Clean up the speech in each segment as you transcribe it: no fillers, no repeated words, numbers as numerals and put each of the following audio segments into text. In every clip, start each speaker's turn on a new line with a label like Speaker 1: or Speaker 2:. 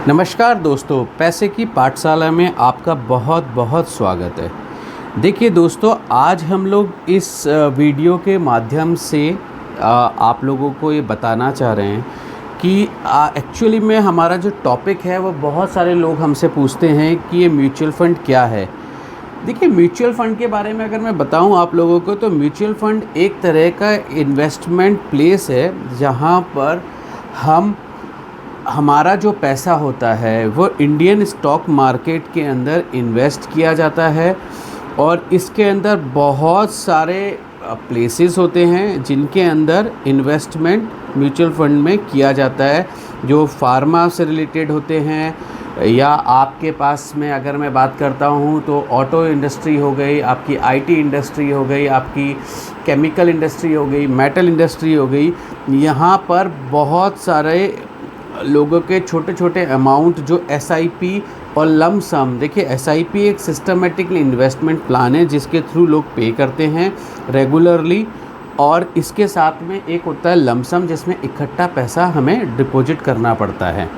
Speaker 1: नमस्कार दोस्तों, पैसे की पाठशाला में आपका बहुत बहुत स्वागत है। देखिए दोस्तों, आज हम लोग इस वीडियो के माध्यम से आप लोगों को ये बताना चाह रहे हैं कि एक्चुअली में हमारा जो टॉपिक है वो बहुत सारे लोग हमसे पूछते हैं कि ये म्यूचुअल फ़ंड क्या है। देखिए, म्यूचुअल फ़ंड के बारे में अगर मैं बताऊं आप लोगों को, तो म्यूचुअल फ़ंड एक तरह का इन्वेस्टमेंट प्लेस है जहां पर हमारा जो पैसा होता है वो इंडियन स्टॉक मार्केट के अंदर इन्वेस्ट किया जाता है। और इसके अंदर बहुत सारे प्लेसेस होते हैं जिनके अंदर इन्वेस्टमेंट म्यूचुअल फंड में किया जाता है, जो फार्मा से रिलेटेड होते हैं, या आपके पास में अगर मैं बात करता हूँ तो ऑटो इंडस्ट्री हो गई, आपकी आईटी इंडस्ट्री हो गई, आपकी केमिकल इंडस्ट्री हो गई, मेटल इंडस्ट्री हो गई। यहाँ पर बहुत सारे लोगों के छोटे छोटे अमाउंट जो एसआईपी और लम सम, देखिए एसआईपी एक सिस्टमेटिकली इन्वेस्टमेंट प्लान है जिसके थ्रू लोग पे करते हैं रेगुलरली, और इसके साथ में एक होता है लम सम जिसमें इकट्ठा पैसा हमें डिपॉजिट करना पड़ता है।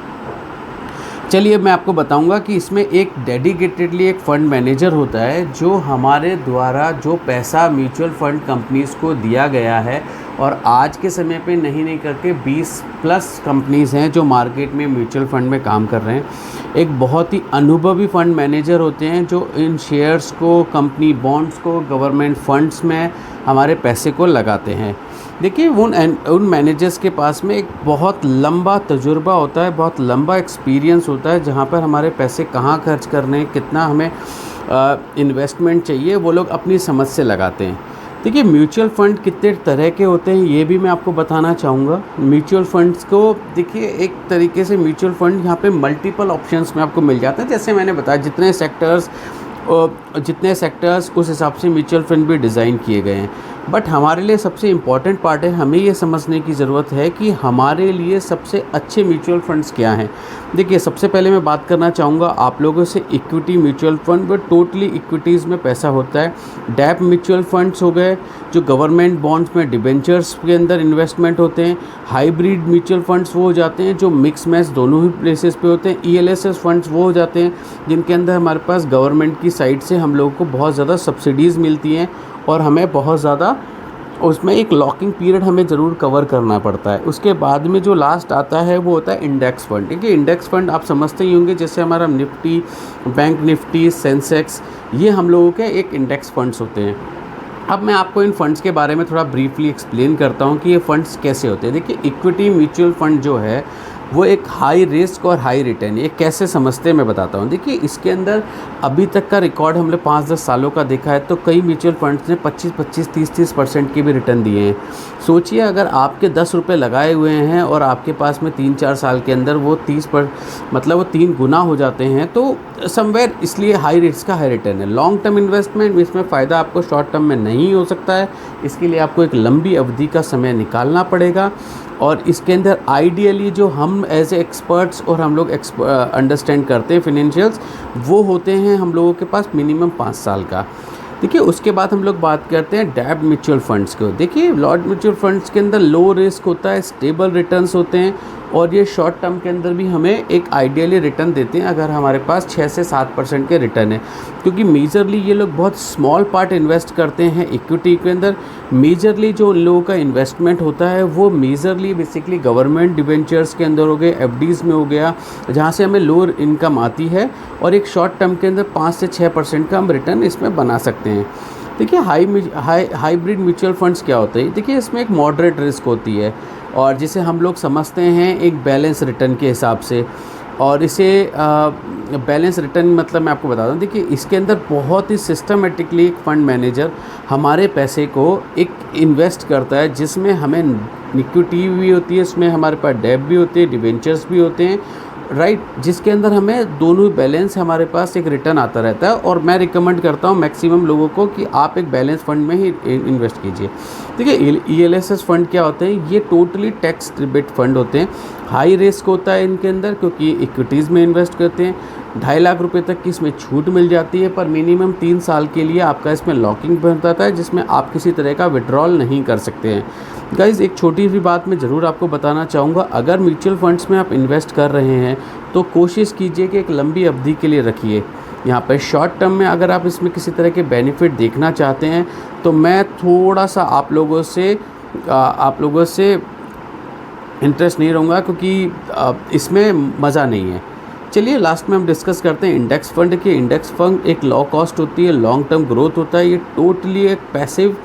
Speaker 1: चलिए मैं आपको बताऊंगा कि इसमें एक डेडिकेटेडली एक फ़ंड मैनेजर होता है जो हमारे द्वारा जो पैसा म्यूचुअल फ़ंड कंपनीज़ को दिया गया है, और आज के समय पे नहीं करके 20+ कंपनीज़ हैं जो मार्केट में म्यूचुअल फ़ंड में काम कर रहे हैं। एक बहुत ही अनुभवी फ़ंड मैनेजर होते हैं जो इन शेयर्स को, कंपनी बॉन्ड्स को, गवर्नमेंट फंड्स में हमारे पैसे को लगाते हैं। देखिए, उन मैनेजर्स के पास में एक बहुत लंबा तजुर्बा होता है, बहुत लंबा एक्सपीरियंस होता है, जहाँ पर हमारे पैसे कहाँ खर्च करने, कितना हमें इन्वेस्टमेंट चाहिए, वो लोग अपनी समझ से लगाते हैं। देखिए, म्यूचुअल फ़ंड कितने तरह के होते हैं ये भी मैं आपको बताना चाहूँगा। म्यूचुअल फ़ंड्स को देखिए, एक तरीके से म्यूचुअल फ़ंड यहाँ पे मल्टीपल ऑप्शंस में आपको मिल जाता है। जैसे मैंने बताया, जितने सेक्टर्स उस हिसाब से म्यूचुअल फंड भी डिज़ाइन किए गए हैं। बट हमारे लिए सबसे इम्पॉर्टेंट पार्ट है, हमें ये समझने की ज़रूरत है कि हमारे लिए सबसे अच्छे म्यूचुअल फंड्स क्या हैं। देखिए, सबसे पहले मैं बात करना चाहूँगा आप लोगों से इक्विटी म्यूचुअल फंड, वो टोटली इक्विटीज़ में पैसा होता है। डैप म्यूचुअल फंड्स हो गए जो गवर्नमेंट बॉन्ड्स में, डिबेंचर्स के अंदर इन्वेस्टमेंट होते हैं। हाइब्रिड म्यूचुअल फंड्स वो हो जाते हैं जो मिक्स मैच दोनों ही प्लेसेस पे होते हैं। ईएलएसएस फंड्स वो हो जाते हैं जिनके अंदर हमारे पास गवर्नमेंट की साइड से हम लोगों को बहुत ज़्यादा सब्सिडीज़ मिलती हैं और हमें बहुत ज़्यादा उसमें एक लॉकिंग पीरियड हमें ज़रूर कवर करना पड़ता है। उसके बाद में जो लास्ट आता है वो होता है इंडेक्स फंड। ठीक है, इंडेक्स फंड आप समझते ही होंगे, जैसे हमारा निफ्टी, बैंक निफ्टी, सेंसेक्स, ये हम लोगों के एक इंडेक्स फंड्स होते हैं। अब मैं आपको इन फंड्स के बारे में थोड़ा ब्रीफली एक्सप्लेन करता हूँ कि ये फंड्स कैसे होते हैं। देखिए, इक्विटी म्यूचुअल फंड जो है वो एक हाई रिस्क और हाई रिटर्न, ये कैसे समझते हैं मैं बताता हूँ। देखिए, इसके अंदर अभी तक का रिकॉर्ड हमने 5-10 सालों का देखा है, तो कई म्यूचुअल फंड्स ने 25-25, 30-30% की भी रिटर्न दिए हैं। सोचिए, अगर आपके 10 रुपये लगाए हुए हैं और आपके पास में 3-4 साल के अंदर वो 3 गुना हो जाते हैं, तो समवेयर इसलिए हाई रिस्क का हाई रिटर्न है। लॉन्ग टर्म इन्वेस्टमेंट में इसमें फ़ायदा आपको शॉर्ट टर्म में नहीं हो सकता है, इसके लिए आपको एक लंबी अवधि का समय निकालना पड़ेगा। और इसके अंदर आइडियली जो हम एज ए एक्सपर्ट्स और हम लोग अंडरस्टैंड करते हैं फिनेंशियल्स, वो होते हैं हम लोगों के पास मिनिमम 5 साल का। देखिए, उसके बाद हम लोग बात करते हैं डैप म्यूचुअल फंड्स को। देखिए, लॉट म्यूचुअल फंड्स के अंदर लो रिस्क होता है, स्टेबल रिटर्न्स होते हैं, और ये शॉर्ट टर्म के अंदर भी हमें एक आइडियली रिटर्न देते हैं अगर हमारे पास 6 से 7% के रिटर्न है। क्योंकि मेजरली ये लोग बहुत स्मॉल पार्ट इन्वेस्ट करते हैं इक्विटी के अंदर। मेजरली जो उन लोगों का इन्वेस्टमेंट होता है वो मेजरली बेसिकली गवर्नमेंट डिबेंचर्स के अंदर हो गए, एफडीज़ में हो गया, जहाँ से हमें लोअर इनकम आती है, और एक शॉर्ट टर्म के अंदर 5 से 6% का हम रिटर्न इसमें बना सकते हैं। देखिए, हाइब्रिड म्यूचुअल फंड्स क्या होते हैं। देखिए, इसमें एक मॉडरेट रिस्क होती है, और जिसे हम लोग समझते हैं एक बैलेंस रिटर्न के हिसाब से। और इसे बैलेंस रिटर्न मतलब मैं आपको बता दूं, देखिए इसके अंदर बहुत ही सिस्टमेटिकली एक फ़ंड मैनेजर हमारे पैसे को एक इन्वेस्ट करता है, जिसमें हमें इक्विटी भी होती है, इसमें हमारे पास डेट भी होती है, डिबेंचर्स भी होते हैं, राइट, जिसके अंदर हमें दोनों बैलेंस हमारे पास एक रिटर्न आता रहता है। और मैं रिकमेंड करता हूँ मैक्सिमम लोगों को कि आप एक बैलेंस फंड में ही इन्वेस्ट कीजिए। देखिए, ईएलएसएस फंड क्या होते हैं, ये टोटली टैक्स रिबेट फंड होते हैं। हाई रिस्क होता है इनके अंदर क्योंकि इक्विटीज़ में इन्वेस्ट करते हैं। 2.5 लाख रुपए तक की इसमें छूट मिल जाती है, पर मिनिमम 3 साल के लिए आपका इसमें लॉकिंग बनता है, जिसमें आप किसी तरह का विड्रॉल नहीं कर सकते हैं। गाइज़ एक छोटी सी बात मैं ज़रूर आपको बताना चाहूँगा, अगर म्यूचुअल फंड्स में आप इन्वेस्ट कर रहे हैं तो कोशिश कीजिए कि एक लंबी अवधि के लिए रखिए। यहाँ पर शॉर्ट टर्म में अगर आप इसमें किसी तरह के बेनिफिट देखना चाहते हैं तो मैं थोड़ा सा आप लोगों से इंटरेस्ट नहीं रहूँगा, क्योंकि इसमें मज़ा नहीं है। चलिए लास्ट में हम डिस्कस करते हैं इंडेक्स फंड की। इंडेक्स फंड एक लो कॉस्ट होती है, लॉन्ग टर्म ग्रोथ होता है, ये टोटली एक पैसिव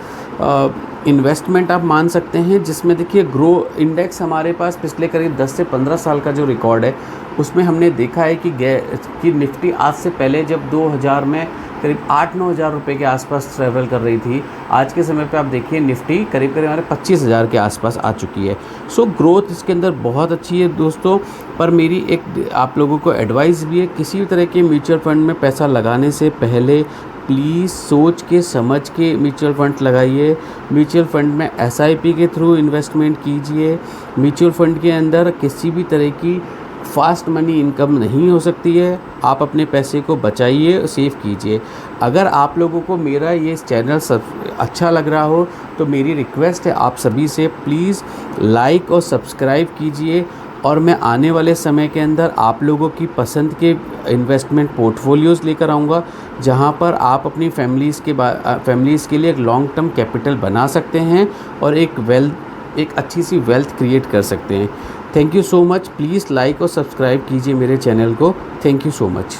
Speaker 1: इन्वेस्टमेंट आप मान सकते हैं, जिसमें देखिए ग्रो इंडेक्स हमारे पास पिछले करीब 10 से 15 साल का जो रिकॉर्ड है उसमें हमने देखा है कि निफ्टी आज से पहले जब 2000 में करीब 8-9 हज़ार रुपये के आसपास ट्रैवल कर रही थी, आज के समय पे आप देखिए निफ्टी करीब हमारे 25,000 के आसपास आ चुकी है। सो ग्रोथ इसके अंदर बहुत अच्छी है दोस्तों। पर मेरी एक आप लोगों को एडवाइस भी है, किसी भी तरह के म्यूचुअल फंड में पैसा लगाने से पहले प्लीज़ सोच के समझ के म्यूचुअल फंड लगाइए। म्यूचुअल फंड में SIP के थ्रू इन्वेस्टमेंट कीजिए। म्यूचुअल फंड के अंदर किसी भी तरह की फास्ट मनी इनकम नहीं हो सकती है। आप अपने पैसे को बचाइए, सेव कीजिए। अगर आप लोगों को मेरा ये चैनल अच्छा लग रहा हो तो मेरी रिक्वेस्ट है आप सभी से, प्लीज़ लाइक और सब्सक्राइब कीजिए। और मैं आने वाले समय के अंदर आप लोगों की पसंद के इन्वेस्टमेंट पोर्टफोलियोज़ लेकर आऊँगा, जहाँ पर आप अपनी फैमिलीज़ के लिए एक लॉन्ग टर्म कैपिटल बना सकते हैं और एक अच्छी सी वेल्थ क्रिएट कर सकते हैं। Thank you so much. Please like और सब्सक्राइब कीजिए मेरे चैनल को। Thank you so much.